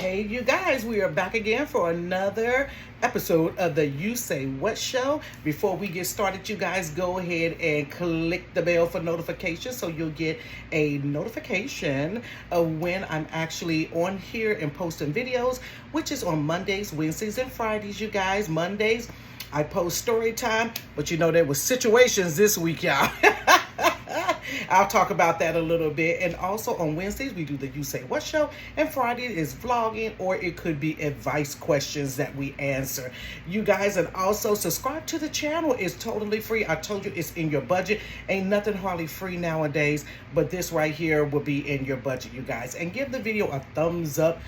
Hey, you guys, we are back again for another episode of the You Say What show. Before we get started, you guys go ahead and click the bell for notifications so you'll get a notification of when I'm actually on here and posting videos, which is on Mondays, Wednesdays, and Fridays, you guys. Mondays, I post story time, but you know there was situations this week, y'all. I'll talk about that a little bit. And also on Wednesdays, we do the You Say What show. And Friday is vlogging, or it could be advice questions that we answer. You guys, and also subscribe to the channel. It's totally free. I told you it's in your budget. Ain't nothing hardly free nowadays, but this right here will be in your budget, you guys. And give the video a thumbs up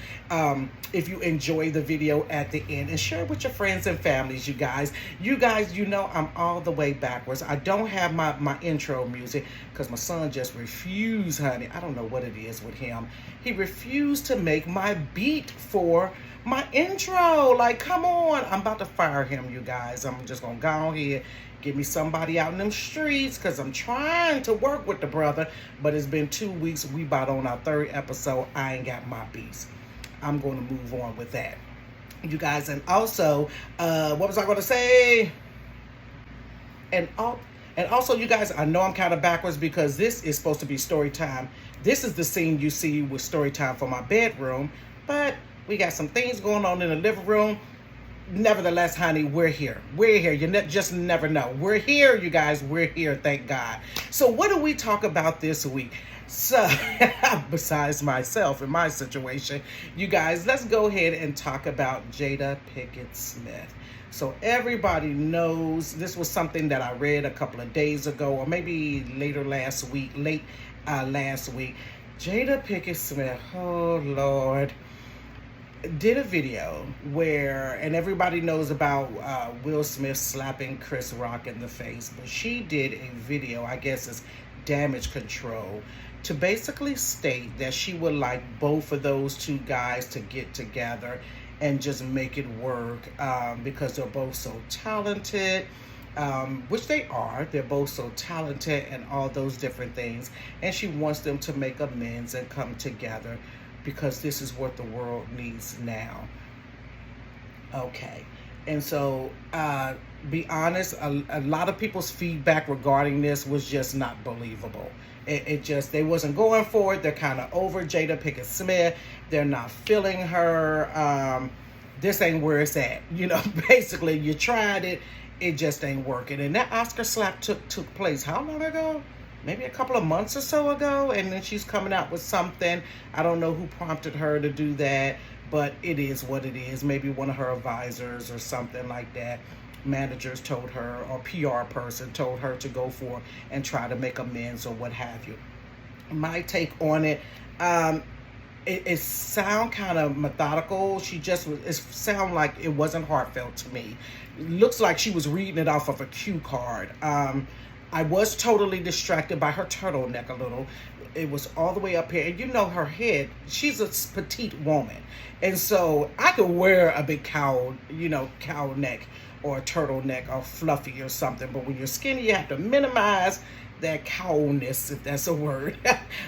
if you enjoy the video at the end. And share it with your friends and families, you guys. You guys, you know I'm all the way backwards. I don't have my intro music because my son just refused, honey. I don't know what it is with him. He refused to make my beat for my intro. Like, come on. I'm about to fire him, you guys. I'm just going to go ahead, get me somebody out in them streets because I'm trying to work with the brother. But it's been 2 weeks. We about on our third episode. I ain't got my beats. I'm going to move on with that, you guys. And also, what was I going to say? And also, you guys, I know I'm kind of backwards because this is supposed to be story time. This is the scene you see with story time for my bedroom, but we got some things going on in the living room. Nevertheless, honey, we're here. We're here. You just never know. We're here, you guys. We're here, thank God. So what do we talk about this week? So, besides myself and my situation, you guys, let's go ahead and talk about Jada Pinkett-Smith. So everybody knows this was something that I read a couple of days ago, or maybe late last week. Jada Pinkett-Smith, oh Lord, did a video where, and everybody knows about Will Smith slapping Chris Rock in the face, but she did a video, I guess it's damage control, to basically state that she would like both of those two guys to get together and just make it work because they're both so talented, which they are. They're both so talented and all those different things. And she wants them to make amends and come together because this is what the world needs now. Okay. And so, be honest, a lot of people's feedback regarding this was just not believable. It just, they wasn't going for it. They're kind of over Jada Pinkett-Smith. They're not feeling her. This ain't where it's at. You know, basically, you tried it. It just ain't working. And that Oscar slap took place how long ago? Maybe a couple of months or so ago. And then she's coming out with something. I don't know who prompted her to do that, but it is what it is. Maybe one of her advisors or something like that. Managers told her, or PR person told her to go for and try to make amends or what have you. My take on it, it sound kind of methodical. It sound like it wasn't heartfelt to me. It looks like she was reading it off of a cue card. I was totally distracted by her turtleneck a little. It was all the way up here. And you know her head, she's a petite woman. And so I could wear a big cowl neck or a turtleneck or fluffy or something. But when you're skinny, you have to minimize that cowlness, if that's a word,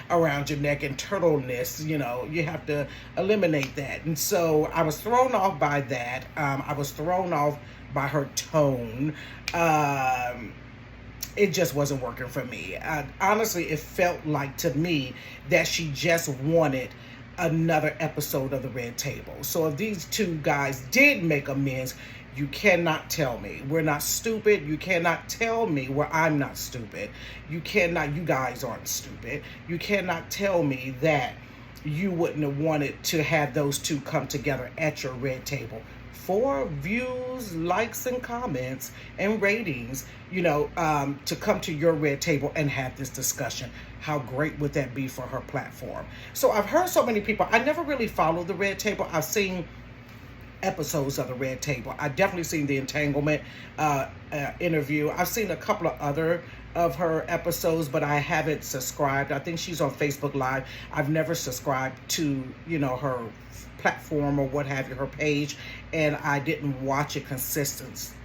around your neck, and turtleness, you have to eliminate that. And so I was thrown off by that. I was thrown off by her tone. It just wasn't working for me. Honestly, it felt like to me that she just wanted another episode of the Red Table. So if these two guys did make amends, you cannot tell me we're not stupid. You cannot tell me where I'm not stupid. You guys aren't stupid. You cannot tell me that you wouldn't have wanted to have those two come together at your Red Table for views, likes, and comments and ratings, to come to your Red Table and have this discussion. How great would that be for her platform? So I've heard so many people. I never really followed the Red Table. I've seen episodes of the Red Table. I definitely seen the entanglement interview. I've seen a couple of other of her episodes, but I haven't subscribed. I think she's on Facebook Live. I've never subscribed to her platform or what have you, her page, and I didn't watch it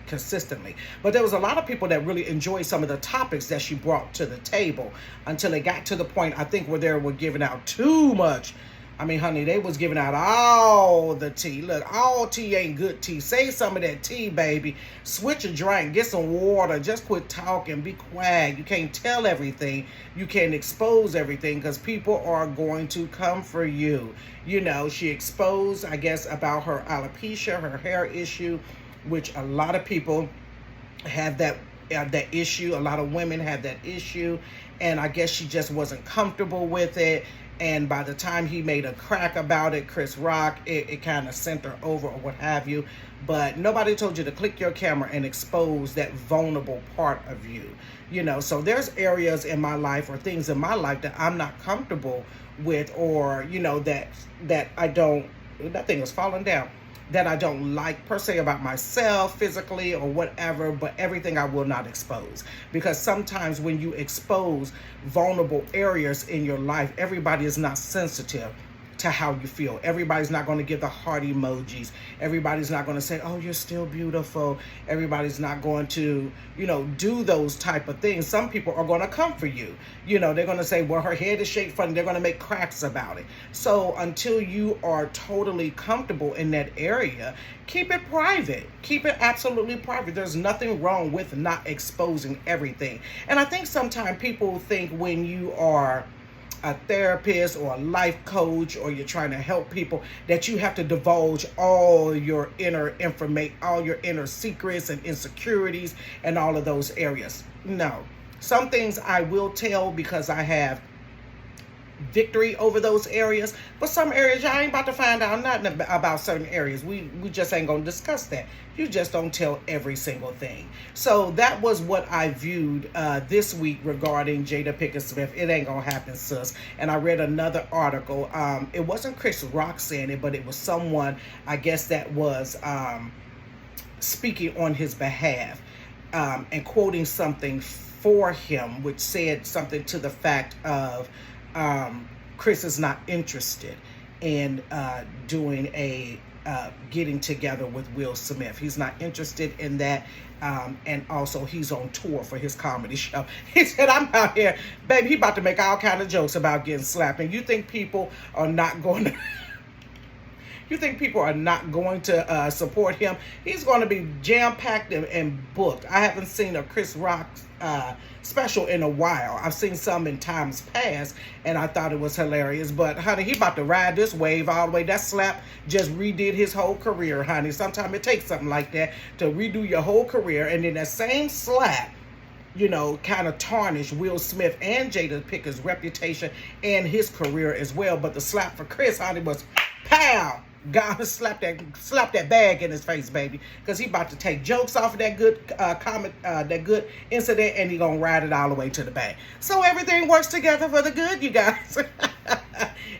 consistently. But there was a lot of people that really enjoyed some of the topics that she brought to the table until it got to the point, I think, where they were giving out too much I mean, honey, they was giving out all the tea. Look, all tea ain't good tea. Save some of that tea, baby. Switch a drink. Get some water. Just quit talking. Be quiet. You can't tell everything. You can't expose everything because people are going to come for you. You know, she exposed, I guess, about her alopecia, her hair issue, which a lot of people have that issue. A lot of women have that issue. And I guess she just wasn't comfortable with it. And by the time he made a crack about it, Chris Rock, it kind of sent her over or what have you. But nobody told you to click your camera and expose that vulnerable part of you. You know, so there's areas in my life or things in my life that I'm not comfortable with, or, you know, that I don't, that thing is falling down, that I don't like per se about myself physically or whatever, but everything I will not expose. Because sometimes when you expose vulnerable areas in your life, everybody is not sensitive to how you feel. Everybody's not going to give the heart emojis. Everybody's not going to say, oh, you're still beautiful. Everybody's not going to, you know, do those type of things. Some people are going to come for you. You know, they're going to say, well, her head is shaped funny. They're going to make cracks about it. So until you are totally comfortable in that area, keep it private. Keep it absolutely private. There's nothing wrong with not exposing everything. And I think sometimes people think when you are a therapist or a life coach, or you're trying to help people, that you have to divulge all your inner information, all your inner secrets and insecurities and all of those areas. No, some things I will tell because I have victory over those areas, but some areas I ain't about to find out nothing about. Certain areas we just ain't gonna discuss that. You just don't tell every single thing. So that was what I viewed this week regarding Jada Pinkett-Smith. It ain't gonna happen, sis. And I read another article. It wasn't Chris Rock saying it, but it was someone, I guess, that was speaking on his behalf and quoting something for him, which said something to the fact of Chris is not interested in doing a getting together with Will Smith. He's not interested in that. And also he's on tour for his comedy show. He said, I'm out here, baby, he about to make all kind of jokes about getting slapped. And you think people are not going to you think people are not going to support him? He's going to be jam-packed and booked. I haven't seen a Chris Rock special in a while. I've seen some in times past, and I thought it was hilarious. But, honey, he about to ride this wave all the way. That slap just redid his whole career, honey. Sometimes it takes something like that to redo your whole career, and then that same slap, you know, kind of tarnish Will Smith and Jada Pickett's reputation and his career as well. But the slap for Chris, honey, was pow. God slap that bag in his face, baby, because he about to take jokes off of that good that good incident, and he gonna ride it all the way to the bank. So everything works together for the good, you guys.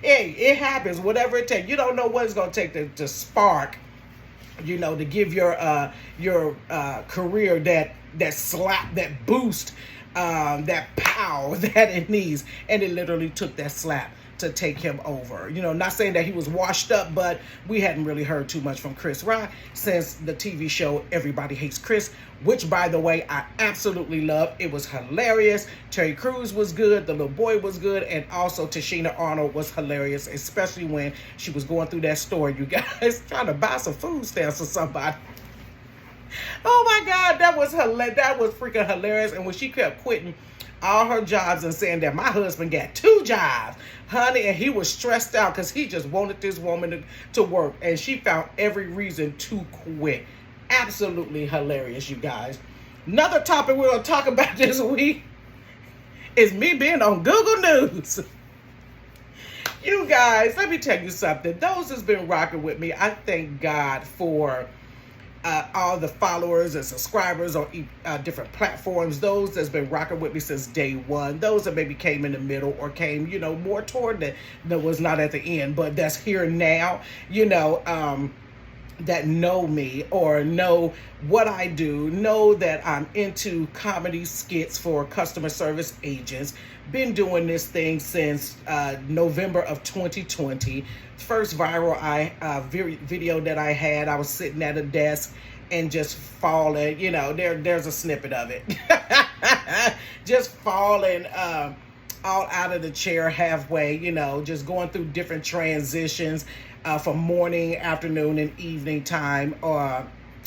Hey, it happens. Whatever it takes. You don't know what it's gonna take to spark, you know, to give your career that slap, that boost, that pow that it needs, and it literally took that slap to take him over. You know, not saying that he was washed up, but we hadn't really heard too much from Chris Rock since the TV show Everybody Hates Chris, which, by the way, I absolutely loved. It was hilarious. Terry Crews was good. The little boy was good. And also Tashina Arnold was hilarious, especially when she was going through that store, you guys, trying to buy some food stamps for somebody. Oh my God, that was freaking hilarious. And when she kept quitting all her jobs and saying that my husband got 2 jobs, honey, and he was stressed out because he just wanted this woman to work, and she found every reason to quit. Absolutely hilarious, you guys. Another topic we're going to talk about this week is me being on Google News. You guys, let me tell you something. Those that's been rocking with me, I thank God for all the followers and subscribers on different platforms, those that's been rocking with me since day one, those that maybe came in the middle or came, you know, more toward that was not at the end, but that's here now, you know, that know me or know what I do, know that I'm into comedy skits for customer service agents. Been doing this thing since November of 2020. First viral video that I had, I was sitting at a desk and just falling, you know, there's a snippet of it. Just falling all out of the chair halfway, just going through different transitions from morning, afternoon, and evening time.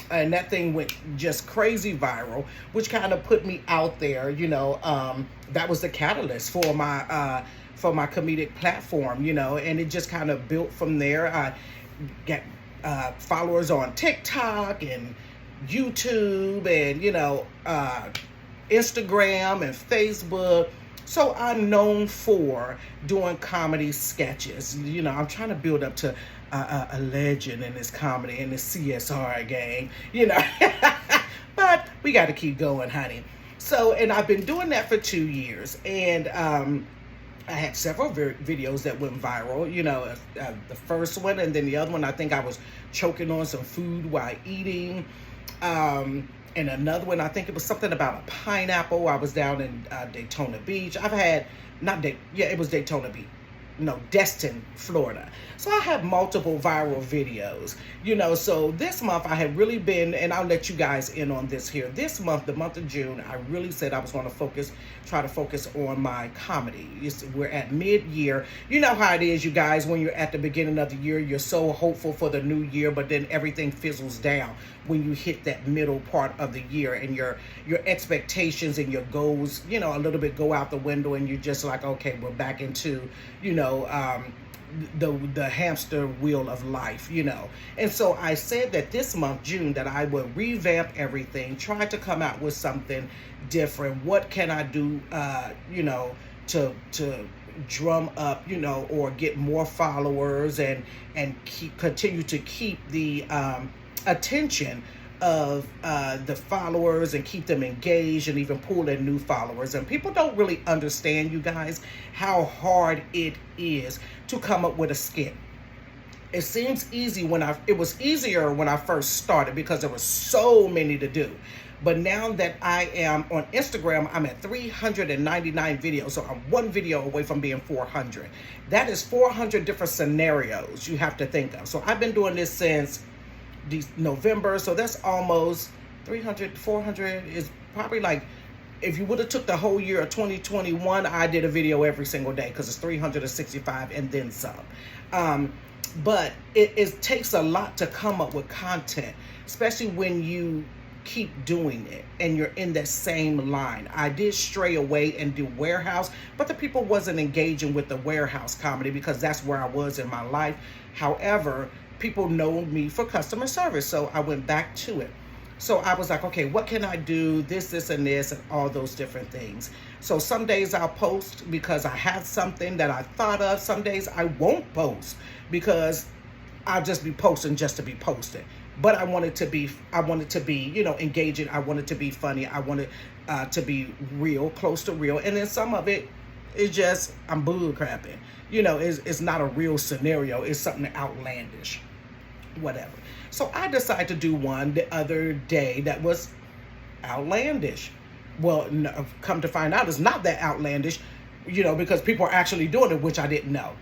And that thing went just crazy viral, which kind of put me out there. That was the catalyst for my comedic platform, and it just kind of built from there. I got followers on TikTok and YouTube and Instagram and Facebook. So I'm known for doing comedy sketches. I'm trying to build up to a legend in this comedy, in the CSR gang, But we got to keep going, honey. So, and I've been doing that for 2 years. And I had several videos that went viral, the first one, and then the other one, I think I was choking on some food while eating. And another one, I think it was something about a pineapple. I was down in Daytona Beach. It was Daytona Beach. No, Destin, Florida. So I have multiple viral videos, so this month I have really been, and I'll let you guys in on this here. This month, the month of June, I really said I was going to try to focus on my comedy. We're at mid-year. You know how it is, you guys, when you're at the beginning of the year, you're so hopeful for the new year, but then everything fizzles down when you hit that middle part of the year, and your expectations and your goals, a little bit go out the window, and you're just like, okay, we're back into, the hamster wheel of life, And so I said that this month, June, that I would revamp everything, try to come out with something different. What can I do, to drum up, or get more followers and continue to keep the attention of the followers and keep them engaged and even pull in new followers. And people don't really understand, you guys, how hard it is to come up with a skit. It seems easy it was easier when I first started because there were so many to do. But now that I am on Instagram, I'm at 399 videos. So I'm one video away from being 400. That is 400 different scenarios you have to think of. So I've been doing this since November. So that's almost 300, 400 is probably like, if you would have took the whole year of 2021, I did a video every single day because it's 365 and then some. But it takes a lot to come up with content, especially when you keep doing it and you're in that same line. I did stray away and do warehouse, but the people wasn't engaging with the warehouse comedy because that's where I was in my life. However, people know me for customer service, so I went back to it. So I was like, okay, what can I do? This, and this, and all those different things. So some days I'll post because I have something that I thought of. Some days I won't post because I'll just be posting just to be posting. But I want it to be, engaging. I want it to be funny. I want it to be real, close to real. And then some of it is just, I'm bull crapping. It's not a real scenario. It's something outlandish, whatever. So I decided to do one the other day that was outlandish. Well, no, come to find out, it's not that outlandish, because people are actually doing it, which I didn't know.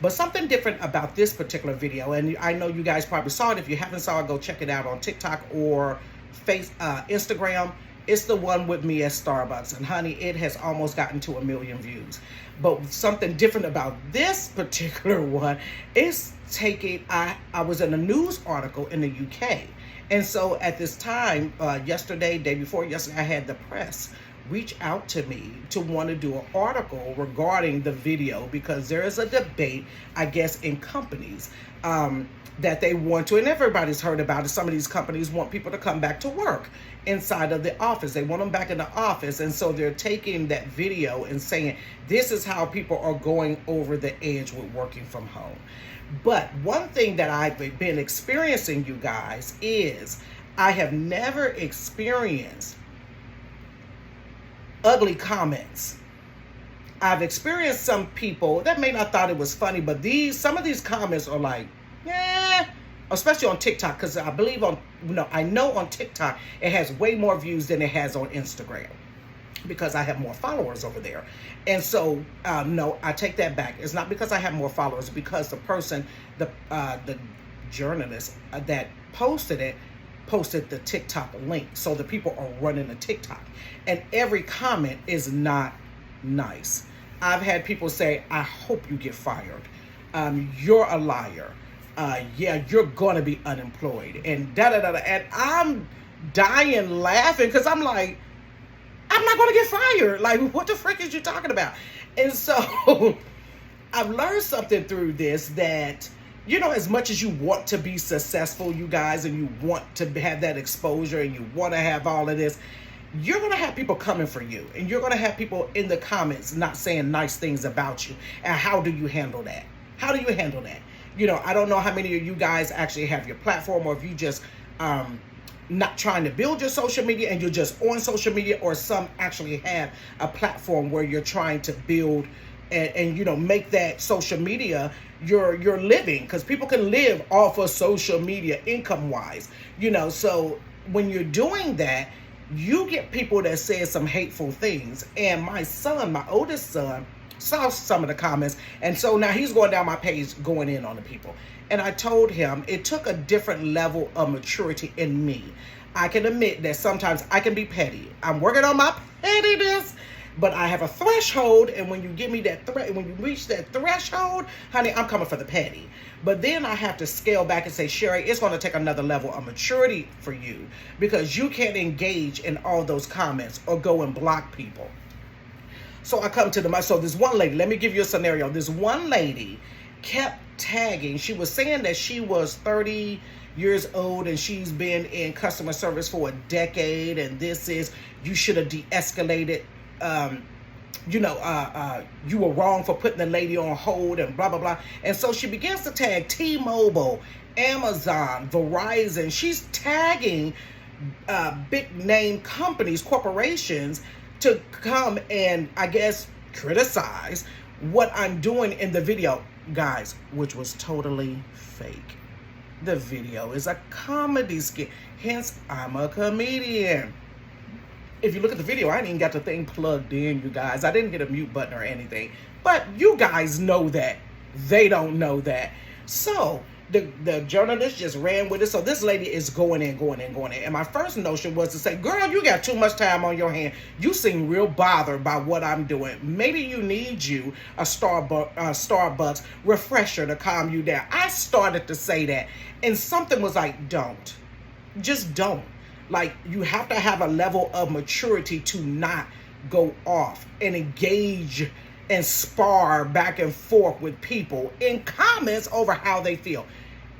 But something different about this particular video, and I know you guys probably saw it. If you haven't saw it, go check it out on TikTok or Instagram. It's the one with me at Starbucks. And honey, it has almost gotten to 1 million views. But something different about this particular one is I was in a news article in the UK. And so at this time, day before yesterday, I had the press reach out to me to want to do an article regarding the video because there is a debate, I guess, in companies that they want to, and everybody's heard about it. Some of these companies want people to come back to work inside of the office. They want them back in the office. And so they're taking that video and saying, this is how people are going over the edge with working from home. But one thing that I've been experiencing, you guys, is I have never experienced ugly comments. I've experienced some people that may not thought it was funny, but some of these comments are like, especially on TikTok, because I know on TikTok it has way more views than it has on Instagram because I have more followers over there. And so, no, I take that back. It's not because I have more followers, because the person, the journalist that posted it, posted the TikTok link. So the people are running the TikTok. And every comment is not nice. I've had people say, I hope you get fired. You're a liar. Yeah, you're going to be unemployed. And da-da-da-da. And I'm dying laughing because I'm like, I'm not going to get fired. Like, what the frick is you talking about? And so I've learned something through this that, you know, as much as you want to be successful, you guys, and you want to have that exposure and you want to have all of this, you're going to have people coming for you. And you're going to have people in the comments not saying nice things about you. And how do you handle that? How do you handle that? You know, I don't know how many of you guys actually have your platform, or if you just not trying to build your social media and you're just on social media, or some actually have a platform where you're trying to build and you know, make that social media your living, because people can live off of social media income wise, you know. So when you're doing that, you get people that say some hateful things. And my son, my oldest son, saw some of the comments, and so now he's going down my page going in on the people. And I told him it took a different level of maturity in me. I can admit that sometimes I can be petty. I'm working on my pettiness, but I have a threshold, and when you give me that when you reach that threshold, honey, I'm coming for the petty. But then I have to scale back and say, Sherry, it's going to take another level of maturity for you, because you can't engage in all those comments or go and block people. So I come to them. So this one lady, let me give you a scenario. This one lady kept tagging. She was saying that she was 30 years old and she's been in customer service for a decade, and this is, you should have de-escalated. You were wrong for putting the lady on hold and blah, blah, blah. And so she begins to tag T-Mobile, Amazon, Verizon. She's tagging big name companies, corporations, to come and, I guess, criticize what I'm doing in the video, guys, which was totally fake. The video is a comedy skit. Hence, I'm a comedian. If you look at the video, I ain't even got the thing plugged in, you guys. I didn't hit a mute button or anything. But you guys know that. They don't know that. So the journalist just ran with it. So this lady is going in. And my first notion was to say, girl, you got too much time on your hand. You seem real bothered by what I'm doing. Maybe you need a Starbucks refresher to calm you down. I started to say that. And something was like, don't. Just don't. Like, you have to have a level of maturity to not go off and engage and spar back and forth with people in comments over how they feel.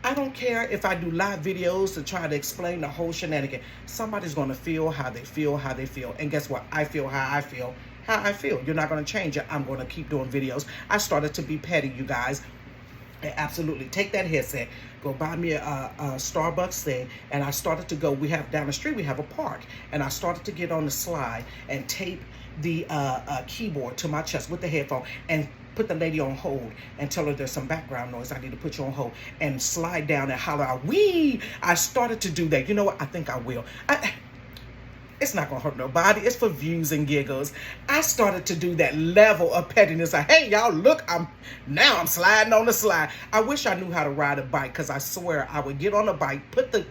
I don't care if I do live videos to try to explain the whole shenanigan. Somebody's going to feel how they feel. And guess what? I feel how I feel. You're not going to change it. I'm going to keep doing videos. I started to be petty, you guys. Absolutely. Take that headset, go buy me a Starbucks thing, and I started to go. We have down the street, we have a park, and I started to get on the slide and tape the keyboard to my chest with the headphone and put the lady on hold and tell her there's some background noise. I need to put you on hold, and slide down and holler out, "Wee!" I started to do that. You know what? I think I will. It's not gonna hurt nobody. It's for views and giggles. I started to do that level of pettiness. Like, hey, y'all, look, I'm sliding on the slide. I wish I knew how to ride a bike, because I swear I would get on a bike, put the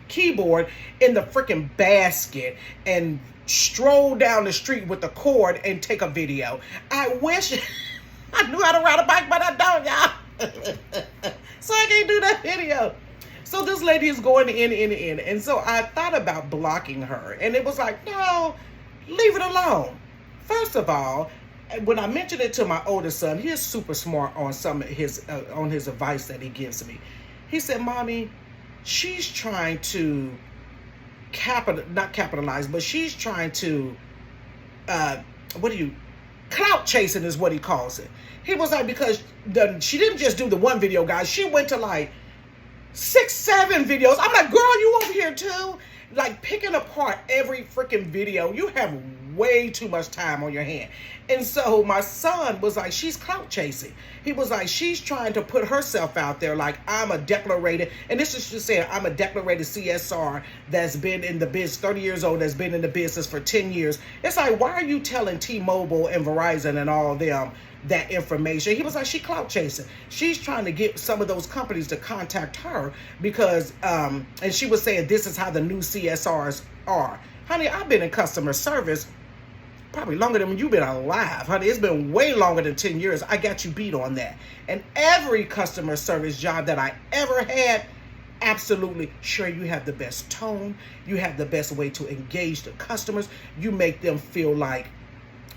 keyboard in the freaking basket, and stroll down the street with the cord and take a video. I wish I knew how to ride a bike, but I don't, y'all. So I can't do that video. So this lady is going in. And so I thought about blocking her. And it was like, no, leave it alone. First of all, when I mentioned it to my oldest son, he is super smart on some of his advice that he gives me. He said, Mommy, she's trying to not capitalize, but she's trying to, clout chasing is what he calls it. He was like, because she didn't just do the one video, guys. She went to like 6, 7 videos. I'm like, girl, you over here too? Like, picking apart every freaking video. You have way too much time on your hand. And so my son was like, she's clout chasing. He was like, she's trying to put herself out there like, I'm a declarated, and this is just saying, I'm a declarated CSR that's been in the business, 30 years old, that's been in the business for 10 years. It's like, why are you telling T-Mobile and Verizon and all of them that information? He was like, she clout chasing. She's trying to get some of those companies to contact her because, and she was saying, this is how the new CSRs are. Honey, I've been in customer service probably longer than you've been alive, honey. It's been way longer than 10 years. I got you beat on that. And every customer service job that I ever had, absolutely sure, you have the best tone. You have the best way to engage the customers. You make them feel like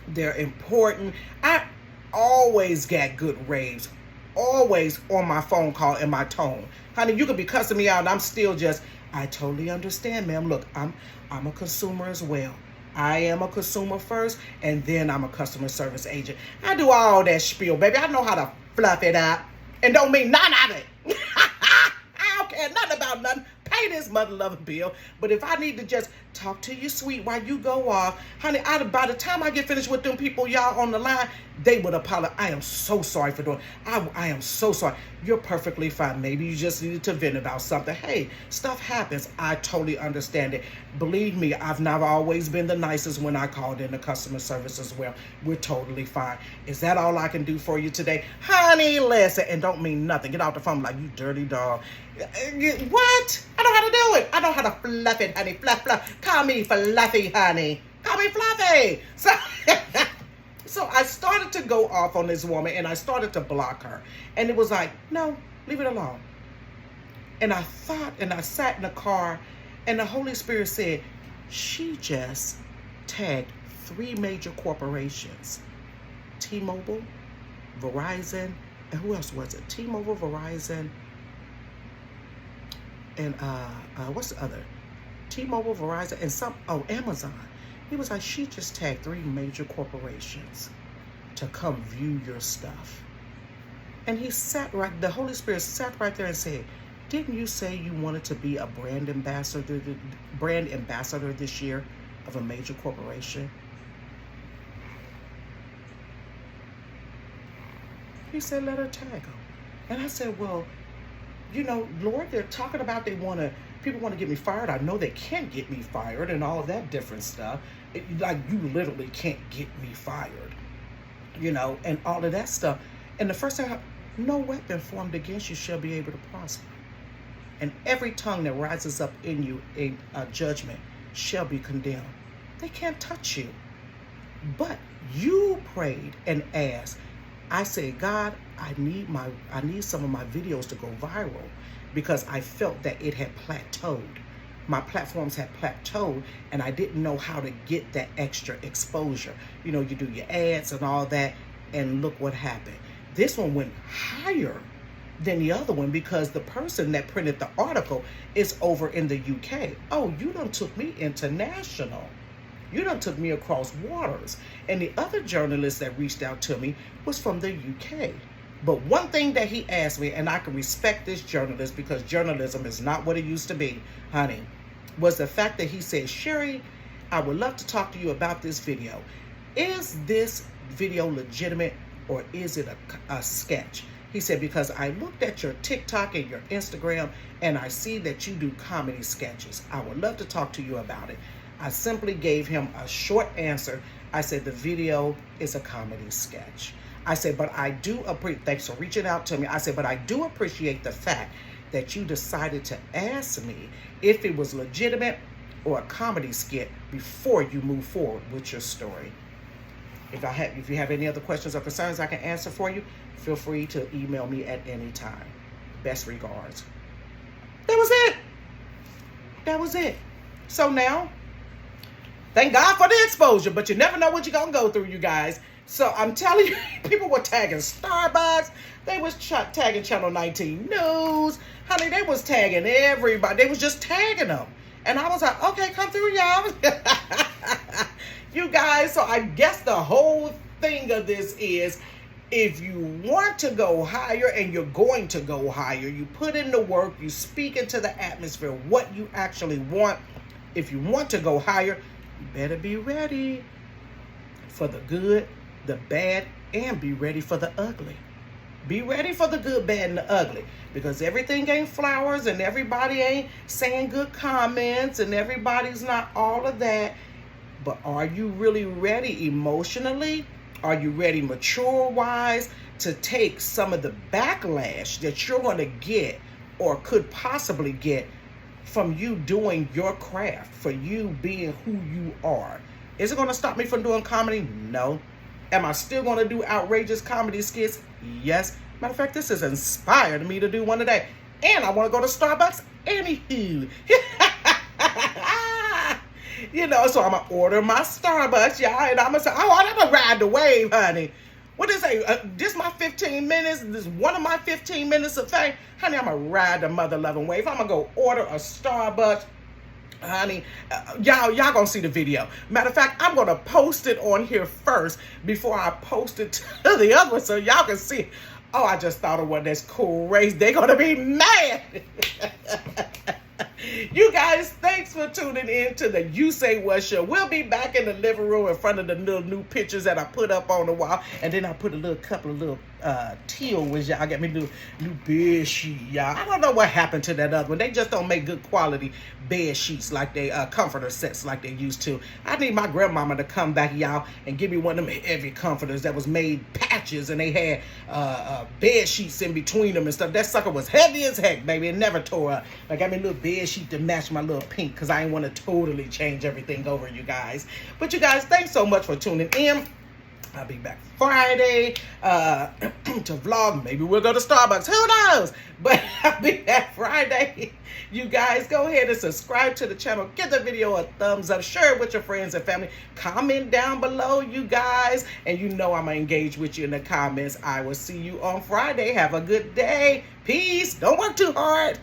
they're important. I always got good raves, always on my phone call and my tone. Honey, you could be cussing me out and I'm still just, I totally understand, ma'am. Look, I'm a consumer as well. I am a consumer first, and then I'm a customer service agent. I do all that spiel, baby. I know how to fluff it up and don't mean none of it. I don't care nothing about nothing. Pay this mother loving bill. But if I need to just talk to you sweet while you go off, honey, by the time I get finished with them people, y'all on the line, they would apologize. I am so sorry for doing. I am so sorry. You're perfectly fine. Maybe you just needed to vent about something. Hey, stuff happens. I totally understand it. Believe me, I've never always been the nicest when I called in the customer service as well. We're totally fine. Is that all I can do for you today? Honey, listen, and don't mean nothing. Get off the phone like, you dirty dog. What? I know how to do it. I know how to fluff it, honey. Fluff, fluff. Call me Fluffy, honey. Call me Fluffy. So I started to go off on this woman and I started to block her. And it was like, no, leave it alone. And I thought, and I sat in the car and the Holy Spirit said, she just tagged 3 major corporations. T-Mobile, Verizon, and who else was it? T-Mobile, Verizon, and what's the other? T-Mobile, Verizon, and Amazon. He was like, she just tagged 3 major corporations to come view your stuff. And he the Holy Spirit sat right there and said, didn't you say you wanted to be a brand ambassador this year of a major corporation? He said, let her tag them. And I said, well, you know, Lord, they're talking about people want to get me fired. I know they can't get me fired and all of that different stuff. Like, you literally can't get me fired, you know, and all of that stuff. And the first thing, no weapon formed against you shall be able to prosper. And every tongue that rises up in you in judgment shall be condemned. They can't touch you. But you prayed and asked. I said, God, I need some of my videos to go viral because I felt that it had plateaued. My platforms had plateaued and I didn't know how to get that extra exposure. You know, you do your ads and all that, and look what happened. This one went higher than the other one because the person that printed the article is over in the UK. Oh, you done took me international. You done took me across waters. And the other journalist that reached out to me was from the UK. But one thing that he asked me, and I can respect this journalist because journalism is not what it used to be, honey, was the fact that he said, Sherry, I would love to talk to you about this video. Is this video legitimate or is it a sketch? He said, because I looked at your TikTok and your Instagram and I see that you do comedy sketches. I would love to talk to you about it. I simply gave him a short answer. I said, the video is a comedy sketch. I said, but I do appreciate, thanks for reaching out to me. I said, but I do appreciate the fact that you decided to ask me if it was legitimate or a comedy skit before you move forward with your story. If you have any other questions or concerns I can answer for you, feel free to email me at any time. Best regards. That was it. That was it. So now, thank God for the exposure, but you never know what you're going to go through, you guys. So I'm telling you, people were tagging Starbucks. They was tagging Channel 19 News. Honey, they was tagging everybody. They was just tagging them. And I was like, okay, come through, y'all. You guys, so I guess the whole thing of this is, if you want to go higher and you're going to go higher, you put in the work, you speak into the atmosphere, what you actually want. If you want to go higher, you better be ready for the good, the bad, and be ready for the ugly. Be ready for the good, bad, and the ugly. Because everything ain't flowers and everybody ain't saying good comments and everybody's not all of that. But are you really ready emotionally? Are you ready mature-wise to take some of the backlash that you're going to get or could possibly get from you doing your craft, for you being who you are? Is it going to stop me from doing comedy? No. Am I still going to do outrageous comedy skits? Yes. Matter of fact, this has inspired me to do one today. And I want to go to Starbucks. Anywho. You know, so I'm going to order my Starbucks, y'all. And I'm going to say, oh, I'm going to ride the wave, honey. What is it? This my 15 minutes. This is one of my 15 minutes of fame. Honey, I'm going to ride the mother-loving wave. I'm going to go order a Starbucks. Honey, y'all gonna see the video. Matter of fact, I'm gonna post it on here first before I post it to the other one so y'all can see. Oh, I just thought of one that's crazy. They're gonna be mad. You guys, thanks for tuning in to the You Say What show. We'll be back in the living room in front of the little new pictures that I put up on the wall. And then I put a couple of little teal ones, y'all. Got me new bed sheet, y'all. I don't know what happened to that other one. They just don't make good quality bed sheets like they, comforter sets like they used to. I need my grandmama to come back, y'all, and give me one of them heavy comforters that was made patches and they had bed sheets in between them and stuff. That sucker was heavy as heck, baby. It never tore up. I got me a little bed sheet to match my little pink because I ain't want to totally change everything over, you guys. But you guys, thanks so much for tuning in. I'll be back Friday to vlog. Maybe we'll go to Starbucks. Who knows? But I'll be back Friday. You guys, go ahead and subscribe to the channel. Give the video a thumbs up. Share it with your friends and family. Comment down below, you guys. And you know I'm going to engage with you in the comments. I will see you on Friday. Have a good day. Peace. Don't work too hard.